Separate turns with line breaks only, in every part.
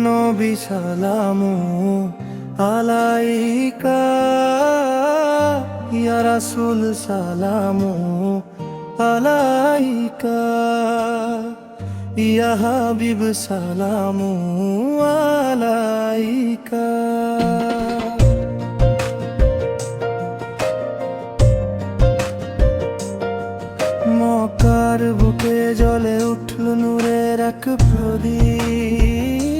নবী সালামু আলাইকা, ইয়া রাসূল সালামু আলাইকা, ইয়া হাবিব সালামু আলাইকা। মক্কার বুকে জ্বলে উঠল নূরের এক প্রদীপ,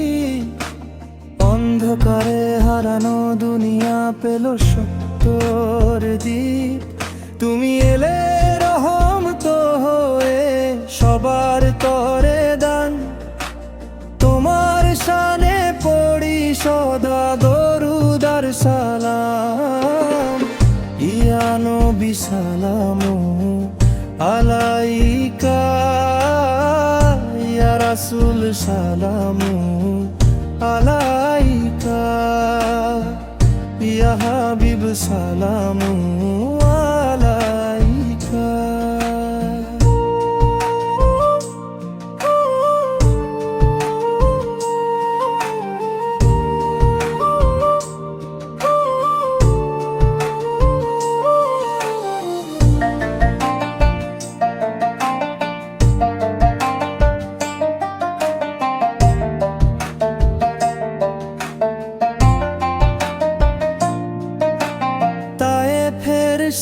অন্ধকারে হারানো দুনিয়া পেল সত্যর দ্বীপ। তুমি এলে রহমত হয়ে সবার তরে দান, তোমার শানে পড়ি সদা দরুদ আর সালাম। ইয়া নবী সালামু আলাইকা, ইয়া রাসূল সালামু আলাইকা, ইয়া হাবিব সালামু আলাইকা।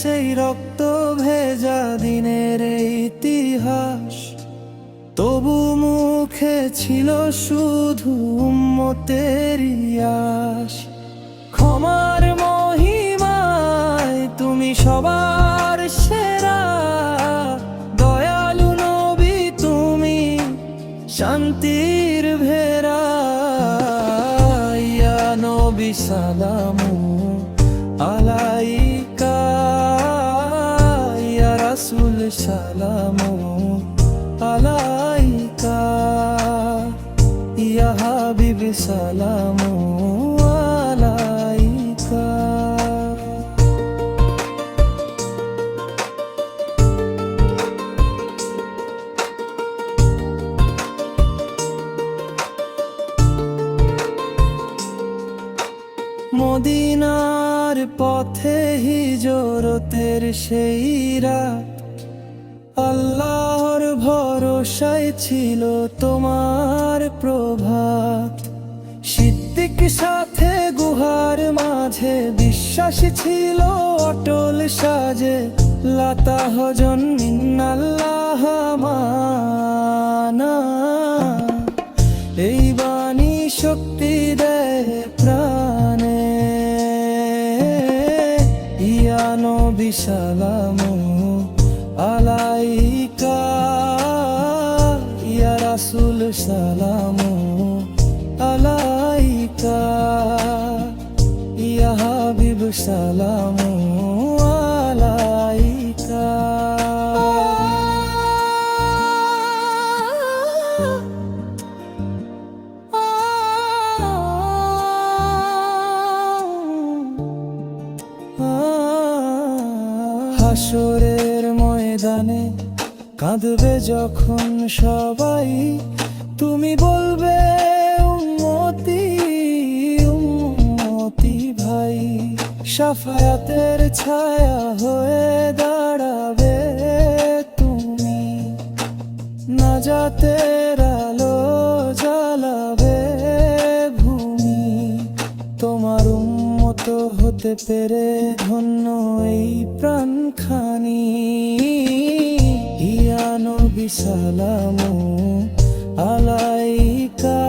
সেই রক্ত ভেজা দিনের ইতিহাস, তবু মুখে ছিল শুধু উম্মতের আশ। ক্ষমার মহিমায় তুমি সবার সেরা, দয়ালু নবী তুমি শান্তির ভেরা। ইয়া নবী সালামু আলাইকা, ইয়া রাসূল সালামু আলাইকা, ইয়া হাবিব সালামু আলাইকা। মদিনার পথে হিজরতের সেই রাত, আল্লাহর ভরসায় ছিল তোমার প্রভাত। সিদ্দিক সাথে গুহার মাঝে বিশ্বাসী ছিল অটল সাজে, লাতা হজন মিনাল্লাহ মানা। এই বাণী শক্তি দেয় প্রাণে, ইয়া নবী সালামু আলাইকা, ইয়া রাসূল সালামু আলাইকা, ইয়া হাবিব সালামু আলাইকা। হাসরের ময়দানে কাঁদবে যখন সবাই, তুমি বলবে উম্মতি উম্মতি ভাই। শাফায়াতের ছায়া হয়ে দাঁড়াবে তুমি, নাজাতের আলো জ্বালাবে ভূমি। তোমার উম্মত হতে পেরে ধন্য এই প্রাণখানি। ইয়া নবী সালামু আলাইকা,